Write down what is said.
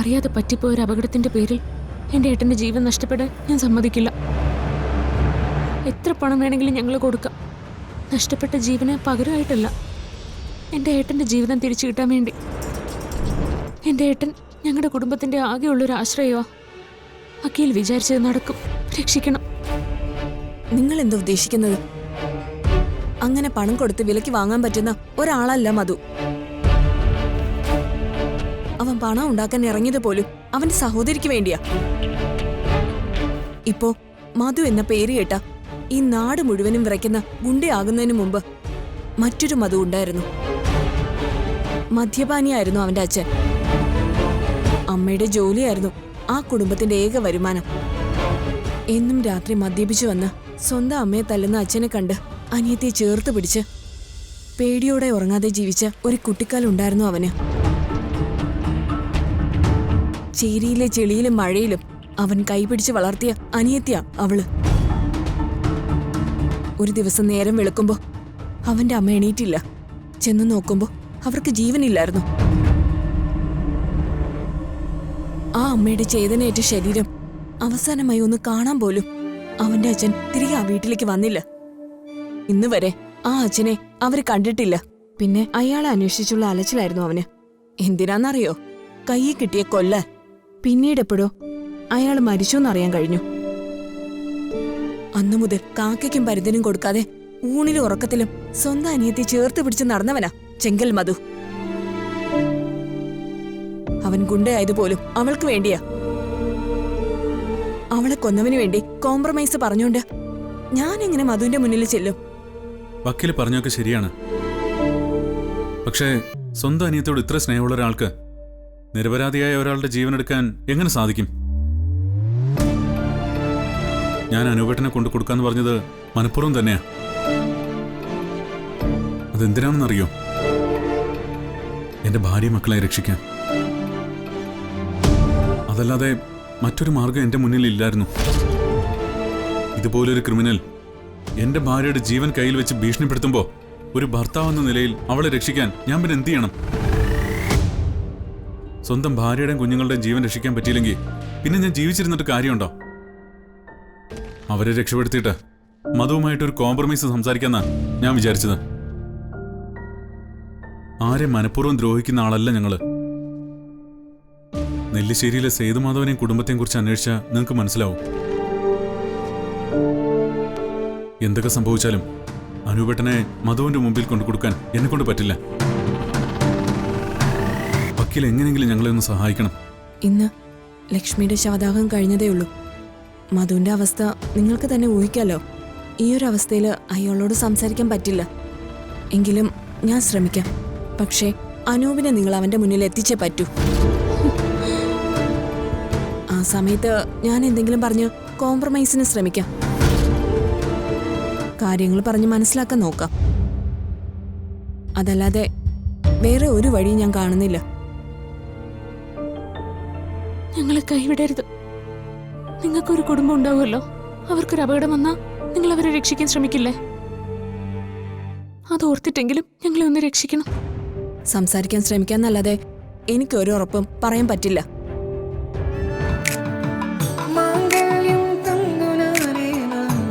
അറിയാതെ പറ്റിപ്പോയ ഒരു അപകടത്തിന്റെ പേരിൽ എന്റെ ഏട്ടന്റെ ജീവൻ നഷ്ടപ്പെടാൻ ഞാൻ സമ്മതിക്കില്ല. എത്ര പണം വേണമെങ്കിലും ഞങ്ങൾ കൊടുക്കാം. നഷ്ടപ്പെട്ട ജീവന് പകരമായിട്ടല്ല, എന്റെ ഏട്ടന്റെ ജീവിതം തിരിച്ചു കിട്ടാൻ വേണ്ടി. എന്റെ ഏട്ടൻ ഞങ്ങളുടെ കുടുംബത്തിന്റെ ആകെയുള്ളൊരു ആശ്രയമാ. അഖിൽ വിചാരിച്ചത് നടക്കും. രക്ഷിക്കണം. നിങ്ങൾ എന്താ ഉദ്ദേശിക്കുന്നത്? അങ്ങനെ പണം കൊടുത്ത് വിലക്ക് വാങ്ങാൻ പറ്റുന്ന ഒരാളല്ല മധു. അവൻ പണം ഉണ്ടാക്കാൻ ഇറങ്ങിയത് പോലും അവന്റെ സഹോദരിക്ക് വേണ്ടിയാ. ഇപ്പോ മധു എന്ന പേര് കേട്ട ഈ നാട് മുഴുവനും വിറയ്ക്കുന്ന ഗുണ്ടയാകുന്നതിന് മുമ്പ് മറ്റൊരു മധു ഉണ്ടായിരുന്നു. മദ്യപാനിയായിരുന്നു അവന്റെ അച്ഛൻ. അമ്മയുടെ ജോലിയായിരുന്നു ആ കുടുംബത്തിന്റെ ഏക വരുമാനം. എന്നും രാത്രി മദ്യപിച്ചു വന്ന് സ്വന്തം അമ്മയെ തല്ലുന്ന അച്ഛനെ കണ്ട് അനിയത്തിയെ ചേർത്ത് പിടിച്ച് പേടിയോടെ ഉറങ്ങാതെ ജീവിച്ച ഒരു കുട്ടിക്കാലുണ്ടായിരുന്നു അവന്. ചേരിയിലെ ചെളിയിലും മഴയിലും അവൻ കൈപിടിച്ച് വളർത്തിയ അനിയത്തിയാ അവള്. ഒരു ദിവസം നേരം വെളുക്കുമ്പോ അവന്റെ അമ്മ എണീറ്റില്ല. ചെന്ന് നോക്കുമ്പോ അവർക്ക് ജീവനില്ലായിരുന്നു. ആ അമ്മയുടെ ചേതനയേറ്റ ശരീരം അവസാനമായി ഒന്ന് കാണാൻ പോലും അവന്റെ അച്ഛൻ തിരികെ ആ വീട്ടിലേക്ക് വന്നില്ല. ഇന്ന് വരെ ആ അച്ഛനെ അവര് കണ്ടിട്ടില്ല. പിന്നെ അയാളെ അന്വേഷിച്ചുള്ള അലച്ചിലായിരുന്നു അവന്. എന്തിനാന്നറിയോ? കയ്യിൽ കിട്ടിയ കൊല്ലാൻ. പിന്നീടെപ്പോഴോ അയാൾ മരിച്ചോന്നറിയാൻ കഴിഞ്ഞു. അന്നു മുതൽ കാക്കയ്ക്കും പരുതിനും കൊടുക്കാതെ ഊണിലും ഉറക്കത്തിലും സ്വന്തം അനിയത്തെ ചേർത്ത് പിടിച്ച് നടന്നവനാ ചെങ്കൽ മധു. അവൻ ഗുണ്ടയായതുപോലും അവൾക്ക് വേണ്ടിയാ. അവളെ കൊന്നവന് വേണ്ടി കോംപ്രമൈസ് പറഞ്ഞോണ്ട് ഞാൻ എങ്ങനെ മധുവിന്റെ മുന്നിൽ ചെല്ലും? വക്കീല് പറഞ്ഞൊക്കെ ശരിയാണ്. പക്ഷേ സ്വന്തം അനിയത്തോട് ഇത്ര സ്നേഹമുള്ള ഒരാൾക്ക് നിരപരാധിയായ ഒരാളുടെ ജീവൻ എടുക്കാൻ എങ്ങനെ സാധിക്കും? ഞാൻ അനൂപേട്ടനെ കൊണ്ടു കൊടുക്കാന്ന് പറഞ്ഞത് മനഃപൂർവ്വം തന്നെയാ. അതെന്തിനാണെന്നറിയോ? എന്റെ ഭാര്യ മക്കളെ രക്ഷിക്കാൻ. അതല്ലാതെ മറ്റൊരു മാർഗം എന്റെ മുന്നിൽ ഇല്ലായിരുന്നു. ഇതുപോലൊരു ക്രിമിനൽ എന്റെ ഭാര്യയുടെ ജീവൻ കയ്യിൽ വെച്ച് ഭീഷണിപ്പെടുത്തുമ്പോ ഒരു ഭർത്താവെന്ന നിലയിൽ അവളെ രക്ഷിക്കാൻ ഞാൻ പിന്നെ എന്ത് ചെയ്യണം? സ്വന്തം ഭാര്യയുടെയും കുഞ്ഞുങ്ങളുടെയും ജീവൻ രക്ഷിക്കാൻ പറ്റിയില്ലെങ്കിൽ പിന്നെ ഞാൻ ജീവിച്ചിരുന്നിട്ട് കാര്യമുണ്ടോ? അവരെ രക്ഷപ്പെടുത്തിയിട്ട് മധുവുമായിട്ടൊരു കോംപ്രമൈസ് സംസാരിക്കാന്നാ ഞാൻ വിചാരിച്ചത്. ആരെ മനഃപൂർവ്വം ദ്രോഹിക്കുന്ന ആളല്ല ഞങ്ങള്. നെല്ലിശ്ശേരിയിലെ സേതുമാധവനെയും കുടുംബത്തെയും കുറിച്ച് അന്വേഷിച്ചാൽ നിങ്ങൾക്ക് മനസ്സിലാവും. എന്തൊക്കെ സംഭവിച്ചാലും അനൂപേട്ടനെ മധുവിന്റെ മുമ്പിൽ കൊണ്ടുകൊടുക്കാൻ എന്നെ കൊണ്ട് പറ്റില്ല. വക്കീൽ എങ്ങനെയെങ്കിലും ഞങ്ങളെ ഒന്ന് സഹായിക്കണം. ഇന്ന് ലക്ഷ്മിയുടെ ശവദാഹം കഴിഞ്ഞതേ ഉള്ളൂ. മധുവിന്റെ അവസ്ഥ നിങ്ങൾക്ക് തന്നെ ഊഹിക്കാലോ. ഈ ഒരു അവസ്ഥയിൽ അയാളോട് സംസാരിക്കാൻ പറ്റില്ല. എങ്കിലും ഞാൻ ശ്രമിക്കാം. പക്ഷേ അനൂപിനെ നിങ്ങൾ അവന്റെ മുന്നിൽ എത്തിച്ചേ പറ്റൂ. ആ സമയത്ത് ഞാൻ എന്തെങ്കിലും പറഞ്ഞ് കോംപ്രമൈസിന് ശ്രമിക്കാം. കാര്യങ്ങൾ പറഞ്ഞ് മനസ്സിലാക്കാൻ നോക്കാം. അതല്ലാതെ വേറെ ഒരു വഴി ഞാൻ കാണുന്നില്ല. ഞങ്ങളെ കൈവിടരുത്. നിങ്ങൾക്കൊരു കുടുംബം ഉണ്ടാവുമല്ലോ. അവർക്കൊരു അപകടം വന്നാൽ നിങ്ങൾ അവരെ രക്ഷിക്കാൻ ശ്രമിക്കില്ലേ? അത് ഓർത്തിട്ടെങ്കിലും ഞങ്ങളെ ഒന്ന് രക്ഷിക്കണം. സംസാരിക്കാൻ ശ്രമിക്കാന്നല്ലാതെ എനിക്കൊരു ഉറപ്പും പറയാൻ പറ്റില്ല.